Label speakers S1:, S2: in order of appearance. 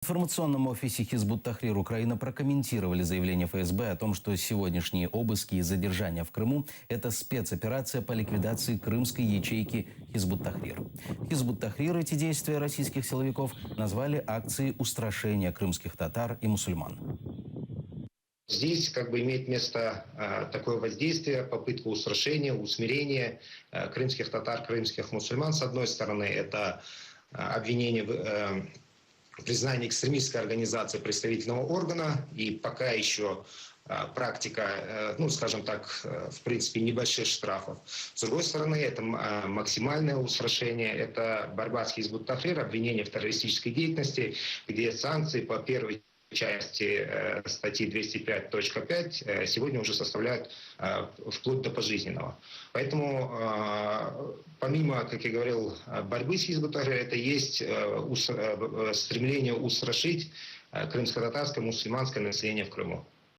S1: В информационном офисе Хизбут Тахрир Украина прокомментировали заявление ФСБ о том, что сегодняшние обыски и задержания в Крыму – это спецоперация по ликвидации крымской ячейки Хизбут Тахрир. Хизбут Тахрир эти действия российских силовиков назвали акцией устрашения крымских татар и мусульман.
S2: Здесь имеет место такое воздействие, попытка устрашения, усмирения крымских татар, крымских мусульман. С одной стороны, это обвинение в признании экстремистской организации представительного органа, и пока еще практика, в принципе, небольших штрафов. С другой стороны, это максимальное устрашение, это борьба с Хизбут Тахрир, обвинение в террористической деятельности, где санкции по первой части статьи 205.5 сегодня уже составляют вплоть до пожизненного. Поэтому, помимо, как я говорил, борьбы с Хизбут Тахрир, это есть стремление устрашить крымско-татарское мусульманское население в Крыму.